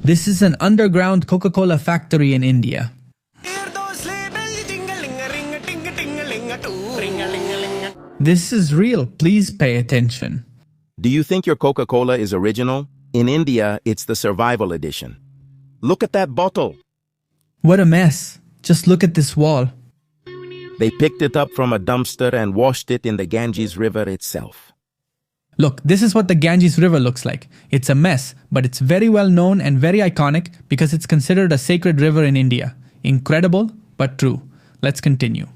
This is an underground Coca-Cola factory in India. This is real. Please pay attention. Do you think your Coca-Cola is original? In India, it's the survival edition. Look at that bottle. What a mess. Just look at this wall. They picked it up from a dumpster and washed it in the Ganges River itself. Look, this is what the Ganges River looks like. It's a mess, but it's very well known and very iconic because it's considered a sacred river in India. Incredible, but true. Let's continue.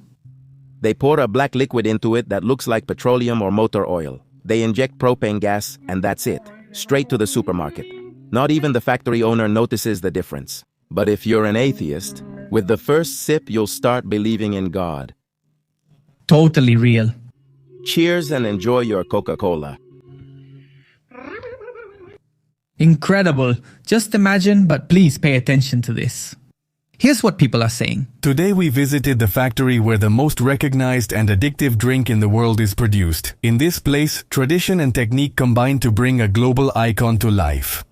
They pour a black liquid into it that looks like petroleum or motor oil. They inject propane gas, and that's it. Straight to the supermarket. Not even the factory owner notices the difference. But if you're an atheist, with the first sip you'll start believing in God. Totally real. Cheers and enjoy your Coca-Cola. Incredible. Just imagine, but please pay attention to this. Here's what people are saying. Today we visited the factory where the most recognized and addictive drink in the world is produced. In this place, tradition and technique combine to bring a global icon to life.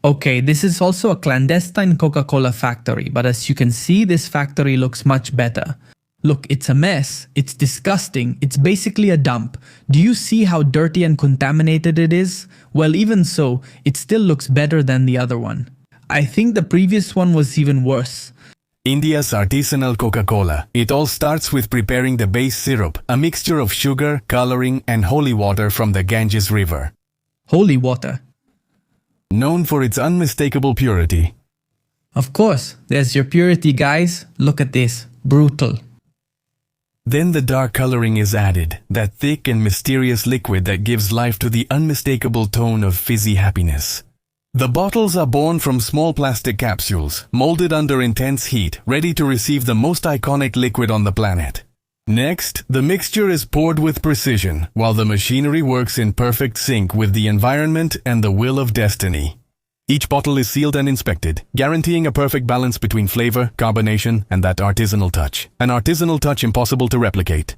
Okay, this is also a clandestine Coca-Cola factory, but as you can see, this factory looks much better. Look, it's a mess. It's disgusting. It's basically a dump. Do you see how dirty and contaminated it is? Well, even so, it still looks better than the other one. I think the previous one was even worse. India's artisanal Coca-Cola. It all starts with preparing the base syrup, a mixture of sugar, coloring, and holy water from the Ganges River. Holy water. Known for its unmistakable purity. Of course, there's your purity, guys. Look at this. Brutal. Then the dark coloring is added, that thick and mysterious liquid that gives life to the unmistakable tone of fizzy happiness. The bottles are born from small plastic capsules, molded under intense heat, ready to receive the most iconic liquid on the planet. Next, the mixture is poured with precision, while the machinery works in perfect sync with the environment and the will of destiny. Each bottle is sealed and inspected, guaranteeing a perfect balance between flavor, carbonation, and that artisanal touch. An artisanal touch impossible to replicate.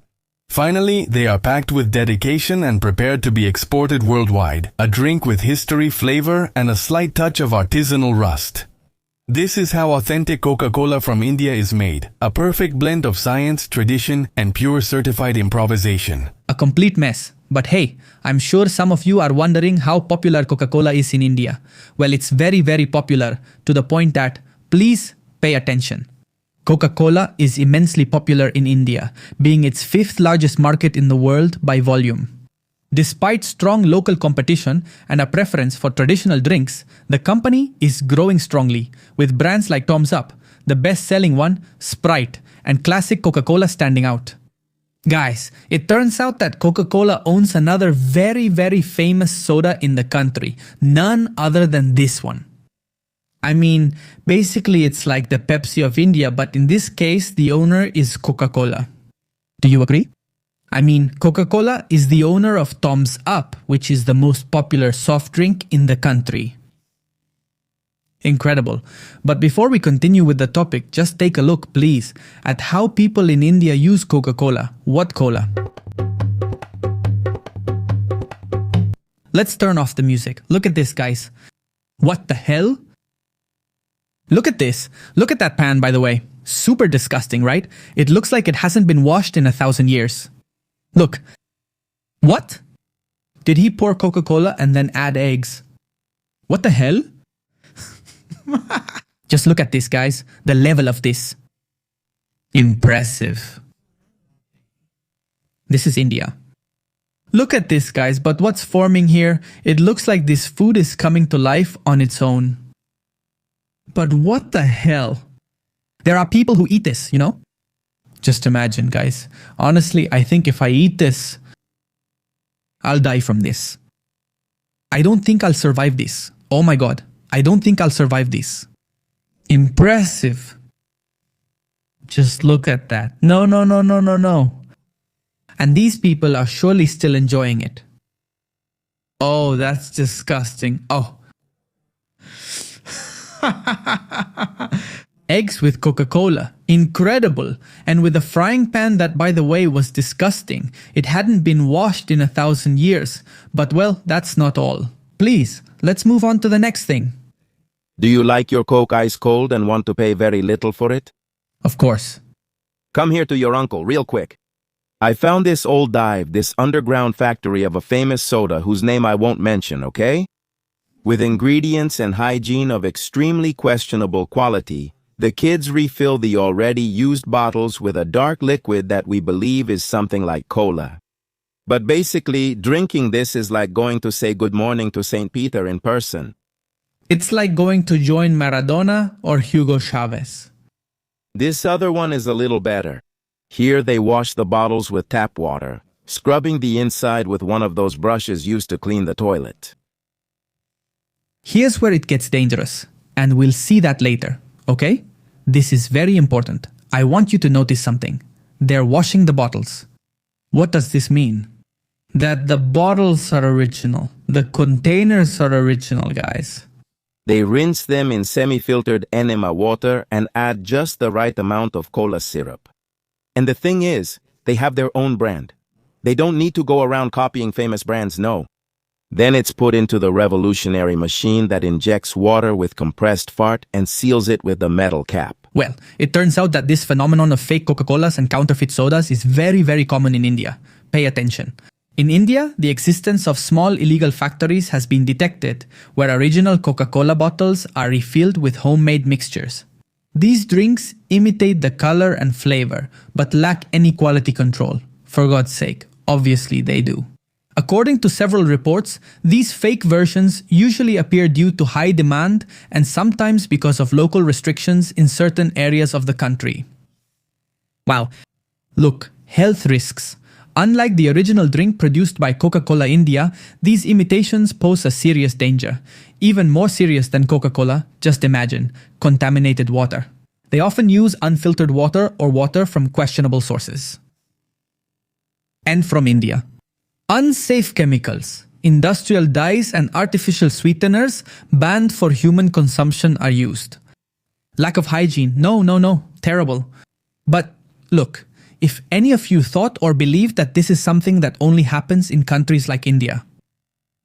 Finally, they are packed with dedication and prepared to be exported worldwide. A drink with history, flavor, and a slight touch of artisanal rust. This is how authentic Coca-Cola from India is made. A perfect blend of science, tradition, and pure certified improvisation. A complete mess. But hey, I'm sure some of you are wondering how popular Coca-Cola is in India. Well, it's very, very popular to the point that, please pay attention. Coca-Cola is immensely popular in India, being its 5th largest market in the world by volume. Despite strong local competition and a preference for traditional drinks, the company is growing strongly, with brands like Tom's Up, the best-selling one, Sprite, and classic Coca-Cola standing out. Guys, it turns out that Coca-Cola owns another very, very famous soda in the country, none other than this one. I mean, basically it's like the Pepsi of India, but in this case, the owner is Coca-Cola. Do you agree? I mean, Coca-Cola is the owner of Tom's Up, which is the most popular soft drink in the country. Incredible. But before we continue with the topic, just take a look, please, at how people in India use Coca-Cola. What cola? Let's turn off the music. Look at this, guys. What the hell? Look at this. Look at that pan, by the way. Super disgusting, right? It looks like it hasn't been washed in 1,000 years. Look. What? Did he pour Coca-Cola and then add eggs? What the hell? Just look at this, guys. The level of this. Impressive. This is India. Look at this, guys, but what's forming here? It looks like this food is coming to life on its own. But what the hell? There are people who eat this, you know? Just imagine, guys. Honestly, I think if I eat this, I'll die from this. I don't think I'll survive this. Oh my God. I don't think I'll survive this. Impressive. Just look at that. No, no, no, no, no, no. And these people are surely still enjoying it. Oh, that's disgusting. Oh. Eggs with Coca-Cola. Incredible. And with a frying pan that, by the way, was disgusting. It hadn't been washed in 1,000 years. But well, that's not all. Please, let's move on to the next thing. Do you like your Coke ice cold and want to pay very little for it? Of course. Come here to your uncle, real quick. I found this old dive, this underground factory of a famous soda whose name I won't mention, okay? With ingredients and hygiene of extremely questionable quality, the kids refill the already used bottles with a dark liquid that we believe is something like cola. But basically, drinking this is like going to say good morning to St. Peter in person. It's like going to join Maradona or Hugo Chavez. This other one is a little better. Here they wash the bottles with tap water, scrubbing the inside with one of those brushes used to clean the toilet. Here's where it gets dangerous, and we'll see that later, okay? This is very important. I want you to notice something. They're washing the bottles. What does this mean? That the bottles are original. The containers are original, guys. They rinse them in semi-filtered enema water and add just the right amount of cola syrup. And the thing is, they have their own brand. They don't need to go around copying famous brands, no. Then it's put into the revolutionary machine that injects water with compressed fart and seals it with a metal cap. Well, it turns out that this phenomenon of fake Coca-Colas and counterfeit sodas is very, very common in India. Pay attention. In India, the existence of small illegal factories has been detected, where original Coca-Cola bottles are refilled with homemade mixtures. These drinks imitate the color and flavor, but lack any quality control. For God's sake, obviously they do. According to several reports, these fake versions usually appear due to high demand and sometimes because of local restrictions in certain areas of the country. Wow. Look, health risks. Unlike the original drink produced by Coca-Cola India, these imitations pose a serious danger. Even more serious than Coca-Cola, just imagine, contaminated water. They often use unfiltered water or water from questionable sources. And from India. Unsafe chemicals, industrial dyes and artificial sweeteners banned for human consumption are used. Lack of hygiene, no, terrible. But look, if any of you thought or believed that this is something that only happens in countries like India.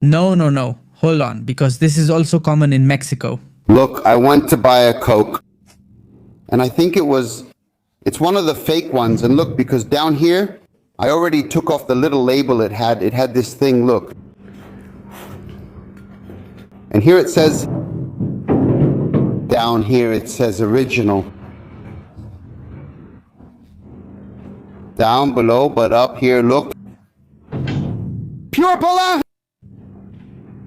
No, hold on, because this is also common in Mexico. Look, I went to buy a Coke, and I think it's one of the fake ones, and look, because down here, I already took off the little label it had this thing, look. And here it says, down here it says original. Down below, but up here, look. Pure Pola!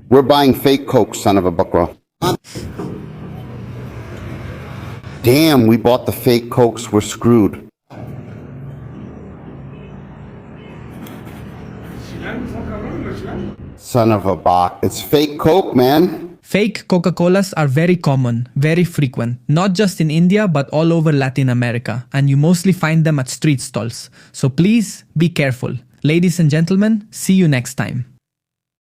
We're buying fake Coke, son of a buckra. Damn, we bought the fake Cokes, we're screwed. Son of a bach. It's fake Coke, man. Fake Coca-Colas are very common, very frequent, not just in India but all over Latin America, and you mostly find them at street stalls. So please be careful. Ladies and gentlemen, see you next time.